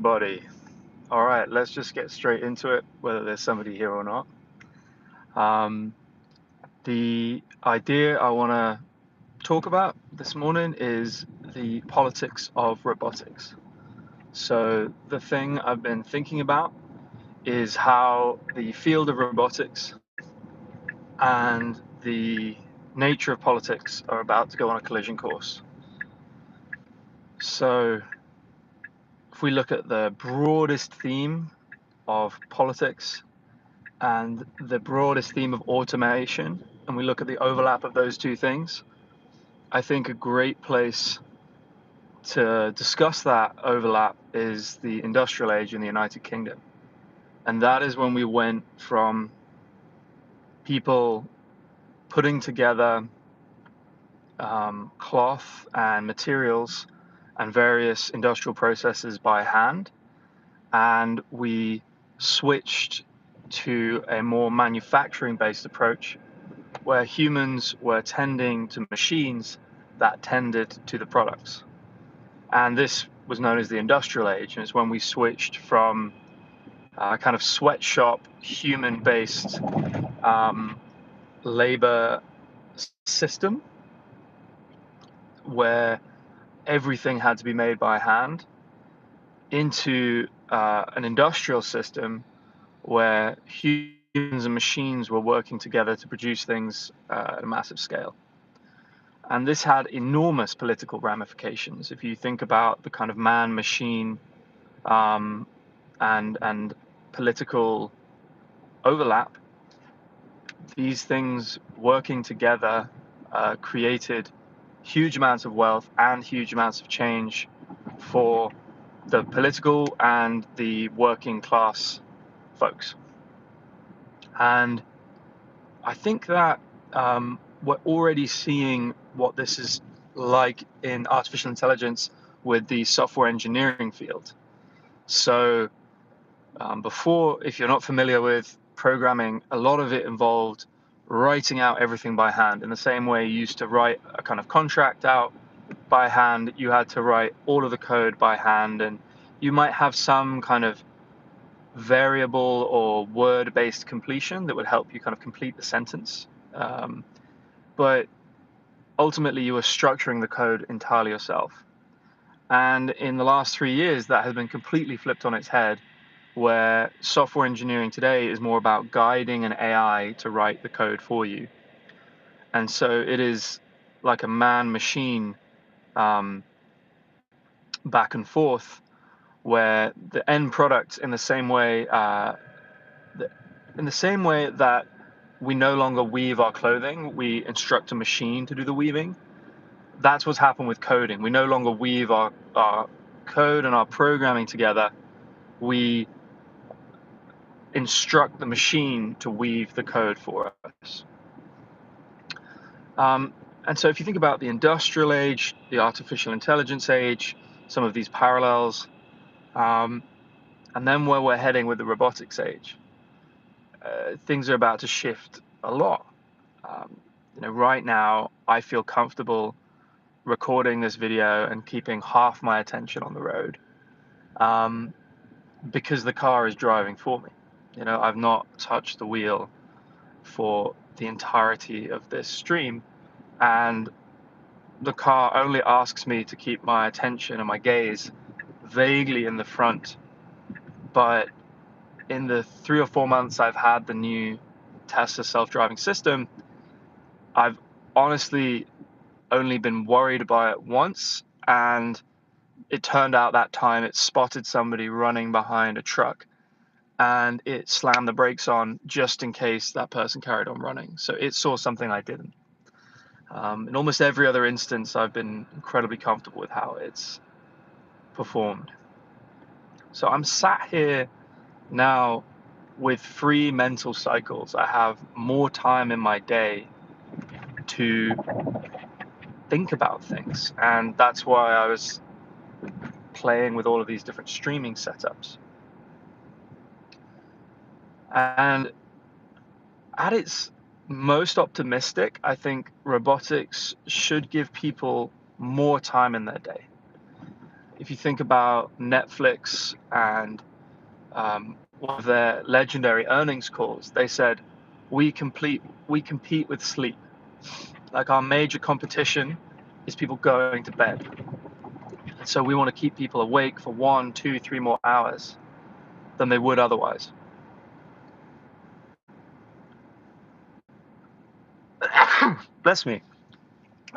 Buddy. All right, let's just get straight into it, whether there's somebody here or not. Um, the idea I want to talk about this morning is the politics of robotics. So, the thing I've been thinking about is how the field of robotics and the nature of politics are about to go on a collision course. So, if we look at the broadest theme of politics and the broadest theme of automation, and we look at the overlap of those two things, I think a great place to discuss that overlap is the industrial age in the United Kingdom. And that is when we went from people putting together cloth and materials and various industrial processes by hand, and we switched to a more manufacturing based approach where humans were tending to machines that tended to the products. And this was known as the industrial age, and it's when we switched from a kind of sweatshop, human based labor system where everything had to be made by hand into an industrial system where humans and machines were working together to produce things at a massive scale. And this had enormous political ramifications. If you think about the kind of man-machine um, and political overlap, these things working together created huge amounts of wealth and huge amounts of change for the political and the working class folks. And I think that we're already seeing what this is like in artificial intelligence with the software engineering field. So before, if you're not familiar with programming, a lot of it involved writing out everything by hand. In the same way you used to write a kind of contract out by hand, you had to write all of the code by hand, and you might have some kind of variable or word-based completion that would help you kind of complete the sentence. But ultimately, you were structuring the code entirely yourself. And in the last 3 years, that has been completely flipped on its head, where software engineering today is more about guiding an AI to write the code for you. And so it is like a man-machine back and forth, where the end product, in the same way that we no longer weave our clothing, we instruct a machine to do the weaving. That's what's happened with coding. We no longer weave our code and our programming together. We instruct the machine to weave the code for us. And so if you think about the industrial age, the artificial intelligence age, some of these parallels, and then where we're heading with the robotics age, things are about to shift a lot. Right now, I feel comfortable recording this video and keeping half my attention on the road because the car is driving for me. I've not touched the wheel for the entirety of this stream, and the car only asks me to keep my attention and my gaze vaguely in the front. But in the 3 or 4 months I've had the new Tesla self-driving system, I've honestly only been worried about it once, and it turned out that time it spotted somebody running behind a truck, and it slammed the brakes on just in case that person carried on running. So it saw something I didn't. In almost every other instance, I've been incredibly comfortable with how it's performed. So I'm sat here now with free mental cycles. I have more time in my day to think about things, and that's why I was playing with all of these different streaming setups. And at its most optimistic, I think robotics should give people more time in their day. if you think about Netflix and one of their legendary earnings calls, they said, we compete with sleep. Like, our major competition is people going to bed. And so we want to keep people awake for 1, 2, 3 more hours than they would otherwise. Bless me.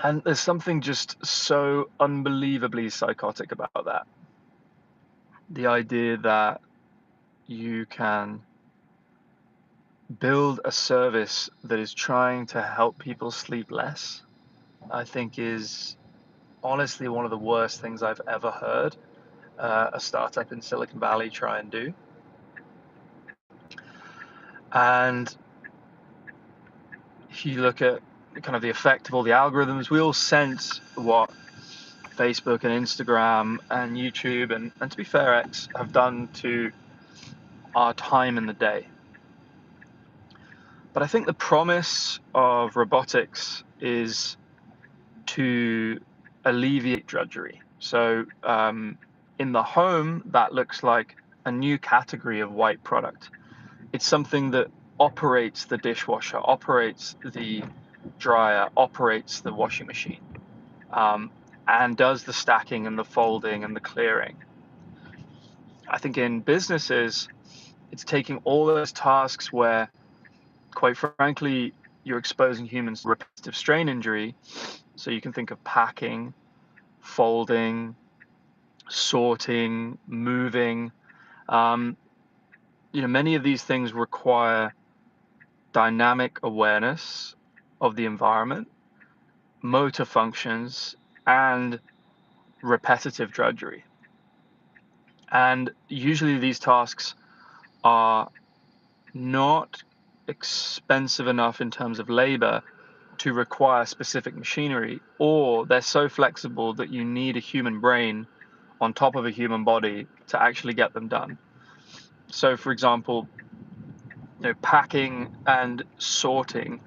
And there's something just so unbelievably psychotic about that. The idea that you can build a service that is trying to help people sleep less, I think is honestly one of the worst things I've ever heard a startup in Silicon Valley try and do. And if you look at kind of the effect of all the algorithms, we all sense what Facebook and Instagram and YouTube and to be fair, X have done to our time in the day. But I think the promise of robotics is to alleviate drudgery. So in the home, that looks like a new category of white product. It's something that operates the dishwasher, operates the dryer, operates the washing machine, and does the stacking and the folding and the clearing. I think in businesses, it's taking all those tasks where, quite frankly, you're exposing humans to repetitive strain injury. So you can think of packing, folding, sorting, moving. Many of these things require dynamic awareness of the environment, motor functions, and repetitive drudgery. And usually these tasks are not expensive enough in terms of labor to require specific machinery, or they're so flexible that you need a human brain on top of a human body to actually get them done. So, for example, packing and sorting,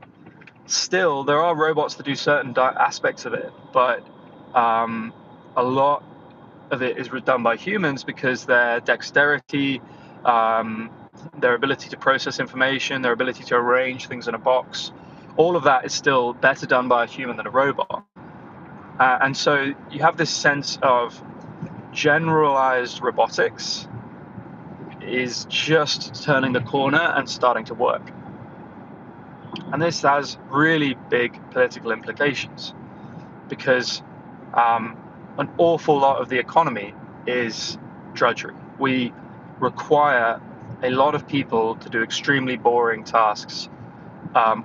still there are robots that do certain aspects of it, but a lot of it is done by humans because their dexterity, their ability to process information, their ability to arrange things in a box, all of that is still better done by a human than a robot. And so you have this sense of generalized robotics is just turning the corner and starting to work. And this has really big political implications because an awful lot of the economy is drudgery. We require a lot of people to do extremely boring tasks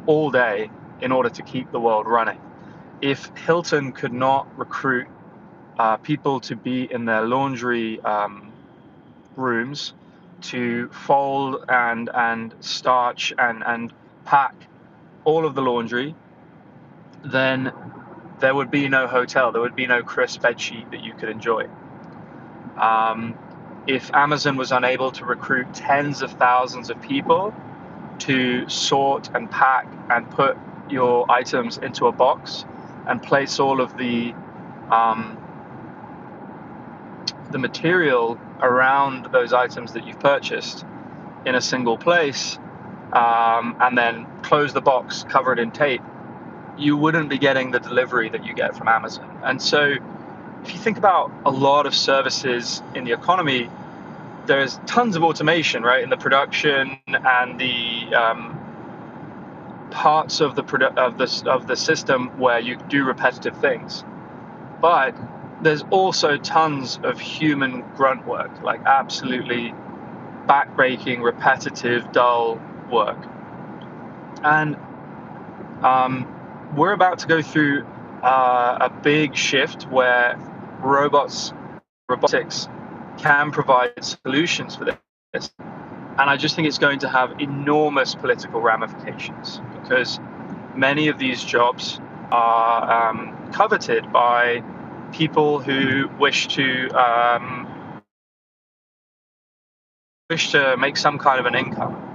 all day in order to keep the world running. If Hilton could not recruit people to be in their laundry rooms to fold and starch and pack all of the laundry, then there would be no hotel, there would be no crisp bedsheet that you could enjoy. If Amazon was unable to recruit tens of thousands of people to sort and pack and put your items into a box and place all of the material around those items that you've purchased in a single place, and then close the box, cover it in tape, you wouldn't be getting the delivery that you get from Amazon. And so if you think about a lot of services in the economy, there's tons of automation, right, in the production and the parts of the system where you do repetitive things. But there's also tons of human grunt work, like absolutely backbreaking, repetitive, dull work. And we're about to go through a big shift where robotics can provide solutions for this. And I just think it's going to have enormous political ramifications because many of these jobs are coveted by people who wish to make some kind of an income.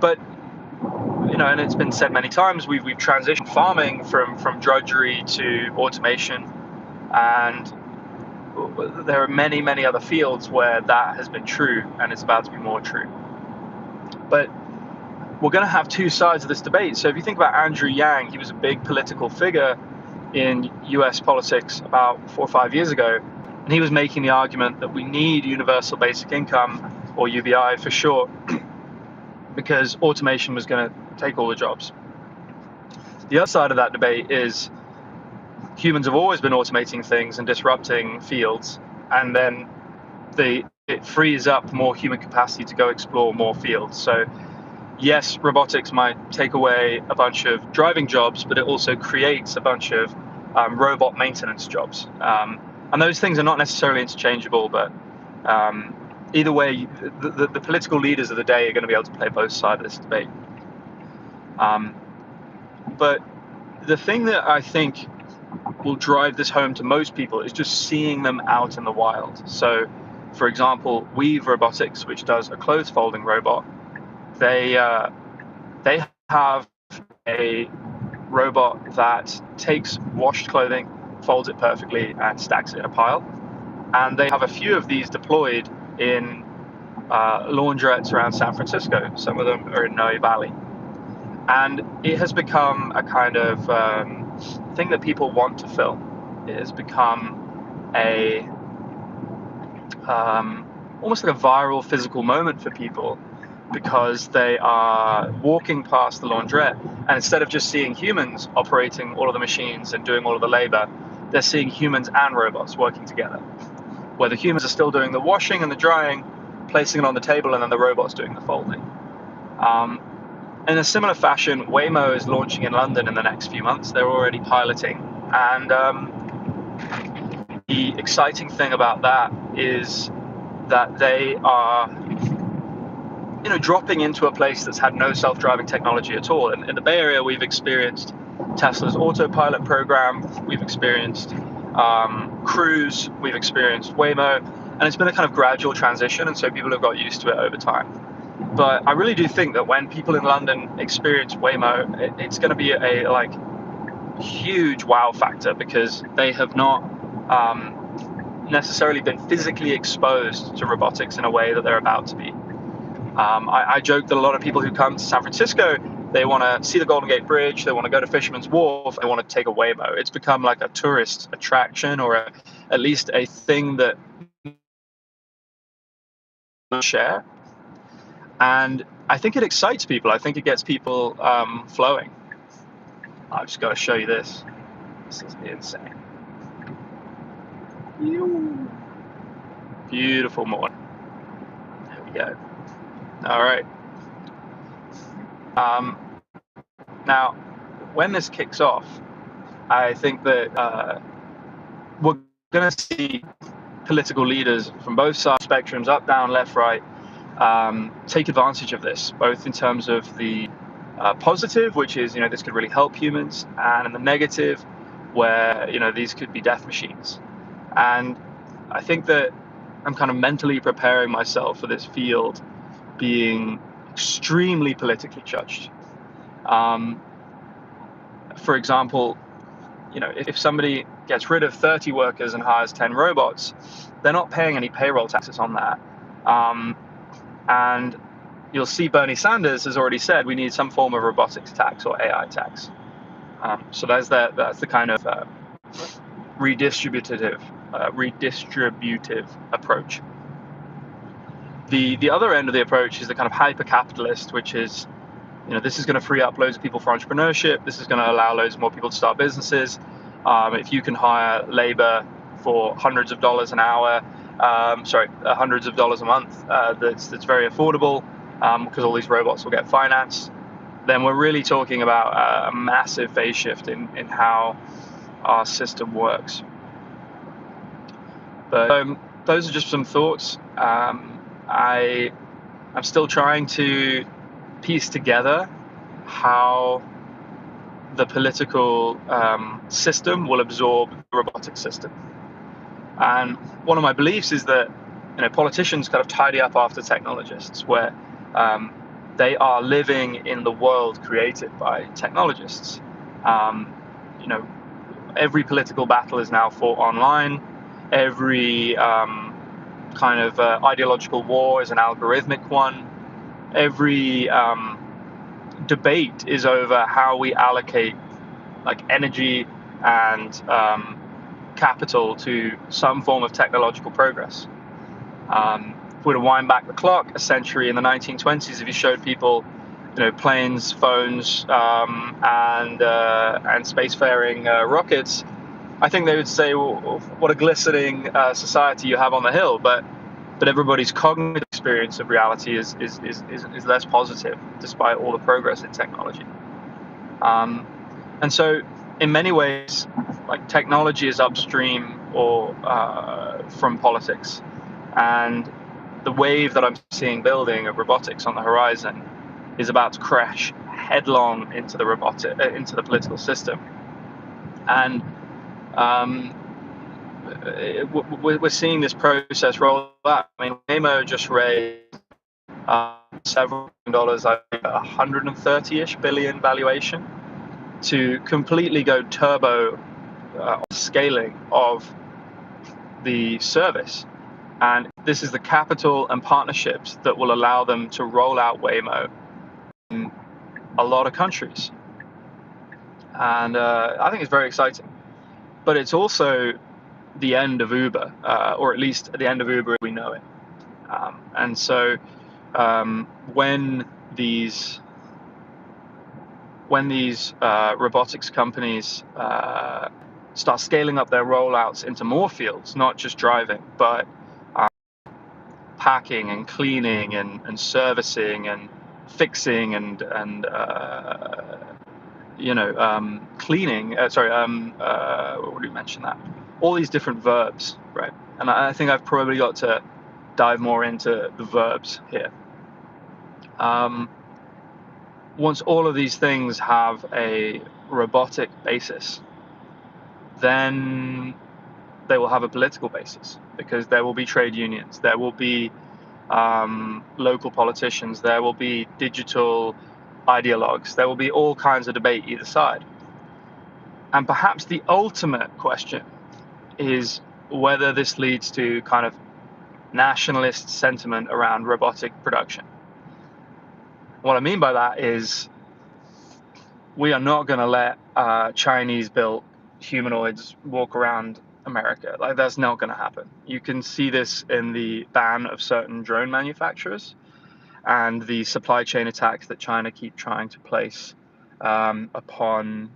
But and it's been said many times, we've transitioned farming from drudgery to automation, and there are many, many other fields where that has been true, and it's about to be more true. But we're going to have two sides of this debate. So if you think about Andrew Yang, he was a big political figure in US politics about 4 or 5 years ago, and he was making the argument that we need universal basic income, or UBI for short, because automation was going to take all the jobs. The other side of that debate is humans have always been automating things and disrupting fields, and then it frees up more human capacity to go explore more fields. So yes, robotics might take away a bunch of driving jobs, but it also creates a bunch of robot maintenance jobs. And those things are not necessarily interchangeable, but either way, the political leaders of the day are going to be able to play both sides of this debate. But the thing that I think will drive this home to most people is just seeing them out in the wild. So, for example, Weave Robotics, which does a clothes folding robot, they have a robot that takes washed clothing, folds it perfectly, and stacks it in a pile. And they have a few of these deployed in laundrettes around San Francisco. Some of them are in Noe Valley. And it has become a kind of thing that people want to film. It has become a almost like a viral physical moment for people, because they are walking past the laundrette, and instead of just seeing humans operating all of the machines and doing all of the labor, they're seeing humans and robots working together, where the humans are still doing the washing and the drying, placing it on the table, and then the robots doing the folding. In a similar fashion, Waymo is launching in London in the next few months. They're already piloting, and the exciting thing about that is that they are dropping into a place that's had no self-driving technology at all. In the Bay Area, we've experienced Tesla's autopilot program, we've experienced Cruise, we've experienced Waymo, and it's been a kind of gradual transition, and so people have got used to it over time. But I really do think that when people in London experience Waymo, it's going to be a huge wow factor, because they have not necessarily been physically exposed to robotics in a way that they're about to be. I joke that a lot of people who come to San Francisco, they want to see the Golden Gate Bridge, they want to go to Fisherman's Wharf, they want to take a Waymo. It's become like a tourist attraction, or at least a thing that share. And I think it excites people. I think it gets people flowing. I've just got to show you this. This is insane. Beautiful morning. There we go. All right. Now, when this kicks off, I think that we're going to see political leaders from both sides, spectrums, up, down, left, right, take advantage of this, both in terms of the positive, which is, this could really help humans, and in the negative, where, these could be death machines. And I think that I'm kind of mentally preparing myself for this field being extremely politically judged. For example, if somebody gets rid of 30 workers and hires 10 robots, they're not paying any payroll taxes on that. And you'll see Bernie Sanders has already said we need some form of robotics tax or AI tax. So that's the kind of redistributive approach. The other end of the approach is the kind of hyper-capitalist, which is, this is going to free up loads of people for entrepreneurship. This is going to allow loads more people to start businesses. If you can hire labor for hundreds of dollars an hour, hundreds of dollars a month, that's very affordable, because all these robots will get financed, then we're really talking about a massive phase shift in how our system works. But those are just some thoughts. I'm still trying to piece together how the political system will absorb the robotic system. And one of my beliefs is that politicians kind of tidy up after technologists, where they are living in the world created by technologists. Every political battle is now fought online. Every kind of ideological war is an algorithmic one. Every debate is over how we allocate like energy and capital to some form of technological progress. If we were to wind back the clock a century, in the 1920s, if you showed people, planes, phones, and spacefaring rockets, I think they would say, well, what a glistening society you have on the hill. But everybody's cognitive experience of reality is less positive, despite all the progress in technology. And so, in many ways, like technology is upstream or from politics, and the wave that I'm seeing building of robotics on the horizon is about to crash headlong into the political system. And we're seeing this process roll out. I mean, Waymo just raised several dollars, $130-ish billion valuation, to completely go turbo scaling of the service. And this is the capital and partnerships that will allow them to roll out Waymo in a lot of countries. And I think it's very exciting. But it's also the end of Uber, or at least the end of Uber as we know it. And so when these robotics companies start scaling up their rollouts into more fields, not just driving, but packing and cleaning and servicing and fixing and cleaning. What would you mention that? All these different verbs, right? And I think I've probably got to dive more into the verbs here. Once all of these things have a robotic basis, then they will have a political basis, because there will be trade unions, there will be local politicians, there will be digital ideologues, there will be all kinds of debate either side. And perhaps the ultimate question is whether this leads to kind of nationalist sentiment around robotic production. What I mean by that is we are not going to let Chinese-built humanoids walk around America. Like, that's not going to happen. You can see this in the ban of certain drone manufacturers and the supply chain attacks that China keep trying to place upon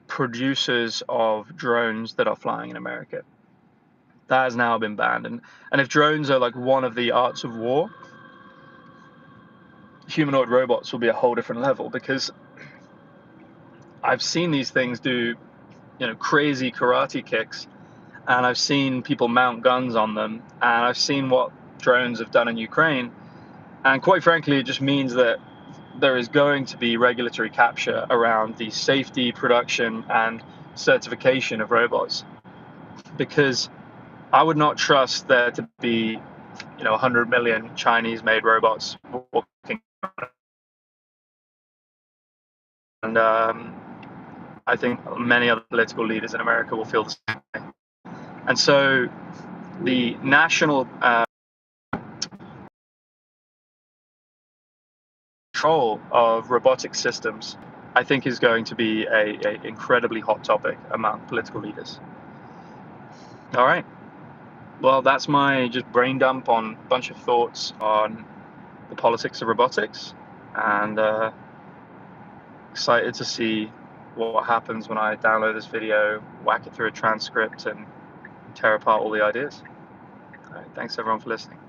producers of drones that are flying in America. That has now been banned. And if drones are like one of the arts of war, humanoid robots will be a whole different level, because I've seen these things do, crazy karate kicks, and I've seen people mount guns on them, and I've seen what drones have done in Ukraine. And quite frankly, it just means that there is going to be regulatory capture around the safety, production, and certification of robots, because I would not trust there to be 100 million Chinese-made robots walking. And I think many other political leaders in America will feel the same way. And so the national control of robotic systems, I think, is going to be a incredibly hot topic among political leaders. All right. Well, that's my just brain dump on a bunch of thoughts on the politics of robotics, and excited to see what happens when I download this video, whack it through a transcript, and tear apart all the ideas. All right, thanks everyone for listening.